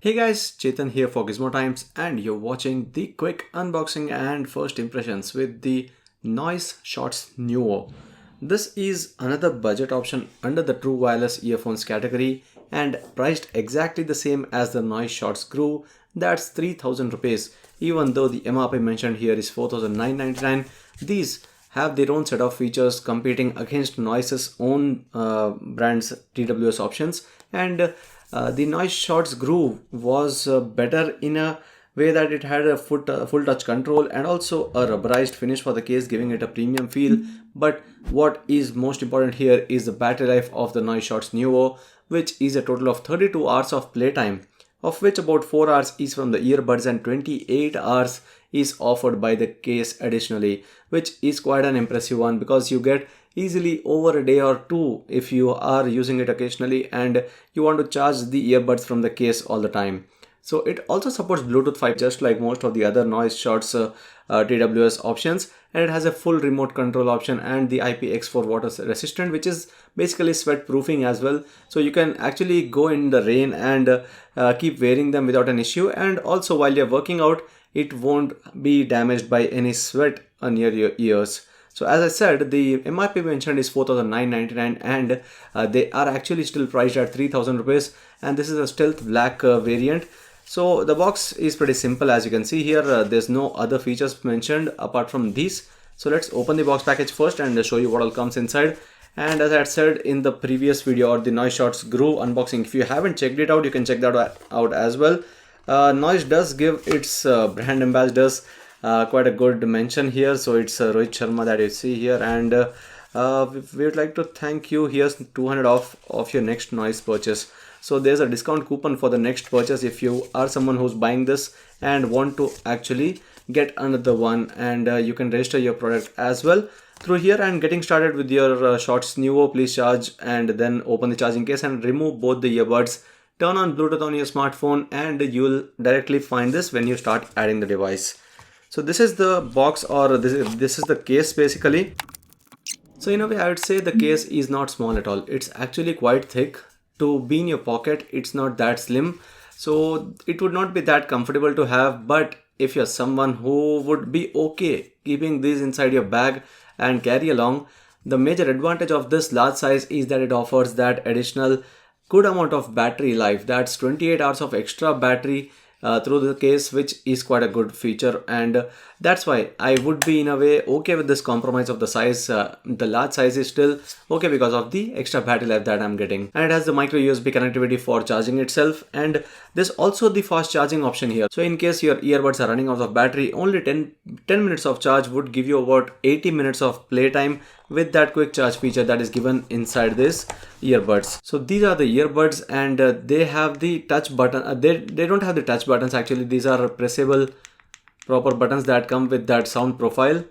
Hey guys, Chetan here for Gizmo Times, and you're watching the quick unboxing and first impressions with the Noise Shots Nuvo. This is another budget option under the true wireless earphones category and priced exactly the same as the Noise Shots Groove, that's 3000 rupees. Even though the MRP mentioned here is 4999, these have their own set of features competing against Noise's own brand's TWS options, and the Noise Shots Groove was better in a way that it had a full touch control and also a rubberized finish for the case, giving it a premium feel. But what is most important here is the battery life of the Noise Shots Nuvo, which is a total of 32 hours of playtime, of which about 4 hours is from the earbuds and 28 hours is offered by the case additionally, which is quite an impressive one because you get easily over a day or two if you are using it occasionally and you want to charge the earbuds from the case all the time. So it also supports Bluetooth 5 just like most of the other Noise Shots TWS options, and it has a full remote control option and the IPX4 water resistant, which is basically sweat proofing as well. So you can actually go in the rain and keep wearing them without an issue, and also while you're working out it won't be damaged by any sweat near your ears. So as I said, the MRP mentioned is 4999 and they are actually still priced at 3000 rupees, and this is a stealth black variant. So the box is pretty simple, as you can see here. There's no other features mentioned apart from these. So let's open the box package first and show you what all comes inside. And as I had said in the previous video or the Noise Shots Groove unboxing, if you haven't checked it out, you can check that out as well. Noise does give its brand ambassadors quite a good mention here. So it's Rohit Sharma that you see here, and we would like to thank you. Here's 200 off of your next Noise purchase. So there's a discount coupon for the next purchase if you are someone who's buying this and want to actually get another one, and you can register your product as well through here. And getting started with your Shots Nuvo, please charge and then open the charging case and remove both the earbuds. Turn on Bluetooth on your smartphone and you'll directly find this when you start adding the device. So this is the box, or this is the case basically. So in a way I would say the case is not small at all. It's actually quite thick. To be in your pocket, it's not that slim. So it would not be that comfortable to have, but if you're someone who would be okay keeping these inside your bag and carry along, the major advantage of this large size is that it offers that additional good amount of battery life. That's 28 hours of extra battery through the case, which is quite a good feature, and that's why I would be in a way okay with this compromise of the size. The large size is still okay because of the extra battery life that I'm getting, and it has the micro USB connectivity for charging itself, and there's also the fast charging option here. So in case your earbuds are running out of battery, only 10 minutes of charge would give you about 80 minutes of playtime with that quick charge feature that is given inside this earbuds. So these are the earbuds, and they have the touch button. They don't have the touch buttons actually. These are pressable proper buttons that come with that sound profile.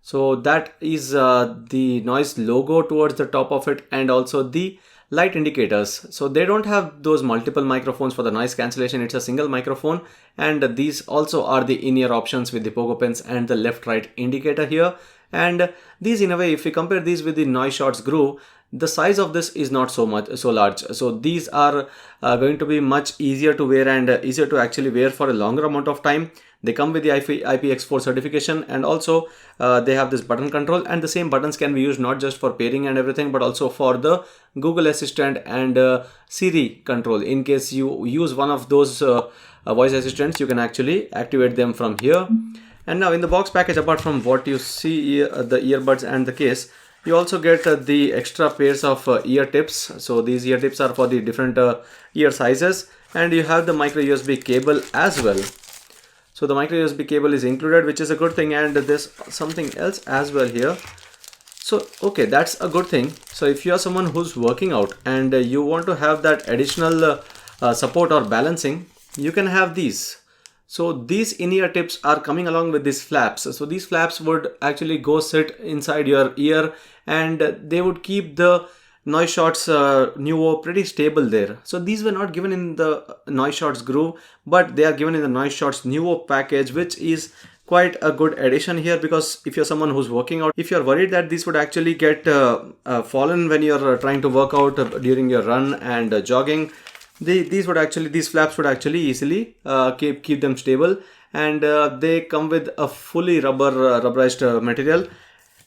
So that is the Noise logo towards the top of it, and also the light indicators. So they don't have those multiple microphones for the noise cancellation. It's a single microphone, and these also are the in-ear options with the pogo pins and the left right indicator here. And these, in a way, if we compare these with the Noise Shots Groove, the size of this is not so large. So these are going to be much easier to wear and easier to actually wear for a longer amount of time. They come with the IPX4 certification, and also they have this button control, and the same buttons can be used not just for pairing and everything, but also for the Google Assistant and Siri control. In case you use one of those voice assistants, you can actually activate them from here. And now in the box package, apart from what you see, the earbuds and the case, you also get the extra pairs of ear tips. So these ear tips are for the different ear sizes, and you have the micro USB cable as well. So the micro USB cable is included, which is a good thing, and there's something else as well here. So okay, that's a good thing. So if you are someone who's working out and you want to have that additional support or balancing, you can have these. So these in-ear tips are coming along with these flaps. So these flaps would actually go sit inside your ear, and they would keep the Noise Shots Nuvo pretty stable there. So these were not given in the Noise Shots Groove, but they are given in the Noise Shots Nuvo package, which is quite a good addition here, because if you're someone who's working out, if you're worried that these would actually get fallen when you're trying to work out during your run and jogging, these flaps would actually easily keep them stable, and they come with a fully rubberized material.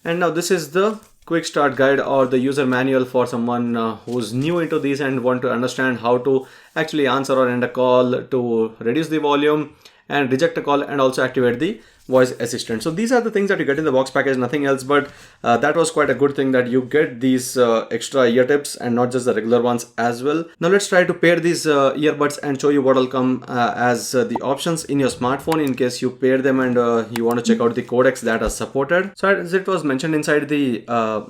And now this is the quick start guide or the user manual for someone who's new into these and want to understand how to actually answer or end a call, to reduce the volume and reject a call, and also activate the voice assistant. So these are the things that you get in the box package, nothing else, but that was quite a good thing that you get these extra ear tips and not just the regular ones as well. Now let's try to pair these earbuds and show you what will come as the options in your smartphone in case you pair them and you want to check out the codecs that are supported. So as it was mentioned inside the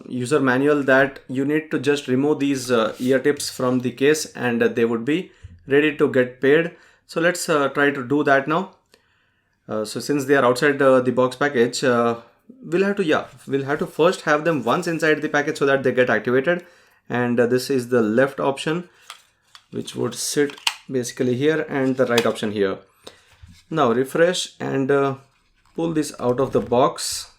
user manual, that you need to just remove these ear tips from the case and they would be ready to get paired. So let's try to do that now. So since they are outside the box package, we'll have to first have them once inside the package so that they get activated. And this is the left option, which would sit basically here, and the right option here. Now refresh and pull this out of the box.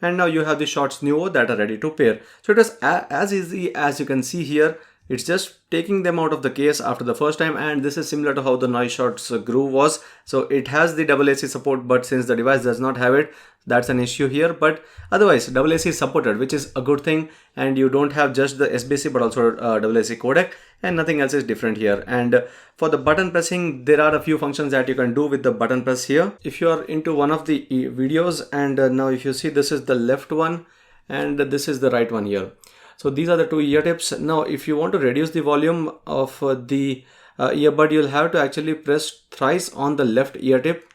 And now you have the Shots Nuvo that are ready to pair. So it is as easy as you can see here. It's just taking them out of the case after the first time, and this is similar to how the Noise Shots Groove was. So it has the AAC support, but since the device does not have it, that's an issue here. But otherwise AAC is supported, which is a good thing, and you don't have just the SBC but also AAC codec, and nothing else is different here. And for the button pressing, there are a few functions that you can do with the button press here. If you are into one of the videos, and now if you see, this is the left one and this is the right one here. So these are the two ear tips. Now if you want to reduce the volume of the earbud, you'll have to actually press thrice on the left ear tip.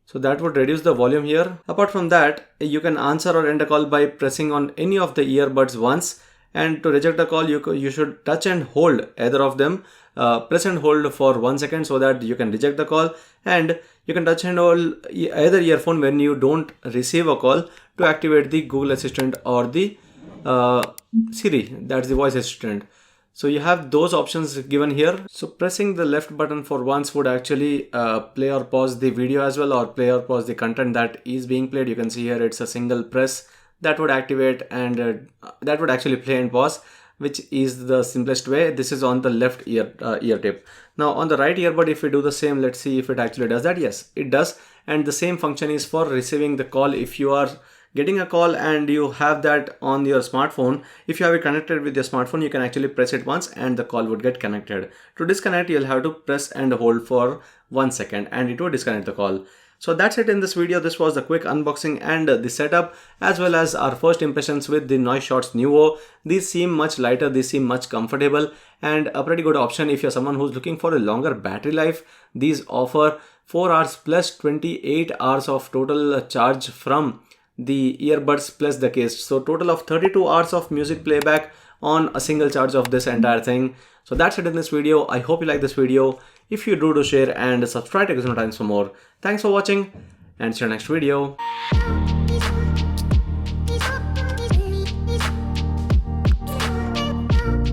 So that would reduce the volume here. Apart from that, you can answer or end a call by pressing on any of the earbuds once. And to reject the call, you should touch and hold either of them. Press and hold for 1 second so that you can reject the call, and you can touch and hold either earphone when you don't receive a call to activate the Google Assistant or the Siri, that's the voice assistant. So you have those options given here. So pressing the left button for once would actually play or pause the video as well, or play or pause the content that is being played. You can see here it's a single press that would activate, and that would actually play and pause, which is the simplest way. This is on the left ear tip. Now on the right earbud, if we do the same, let's see if it actually does that. Yes, it does. And the same function is for receiving the call. If you are getting a call and you have that on your smartphone, if you have it connected with your smartphone, you can actually press it once and the call would get connected. To disconnect, you'll have to press and hold for 1 second and it will disconnect the call. So that's it in this video. This was the quick unboxing and the setup, as well as our first impressions with the Noise Shots Nuvo. These seem much lighter, these seem much comfortable, and a pretty good option if you're someone who's looking for a longer battery life. These offer 4 hours plus 28 hours of total charge from the earbuds plus the case. So total of 32 hours of music playback on a single charge of this entire thing. So that's it in this video. I hope you like this video. If you do share and subscribe to Gizmo Times for more. Thanks for watching and see you next video.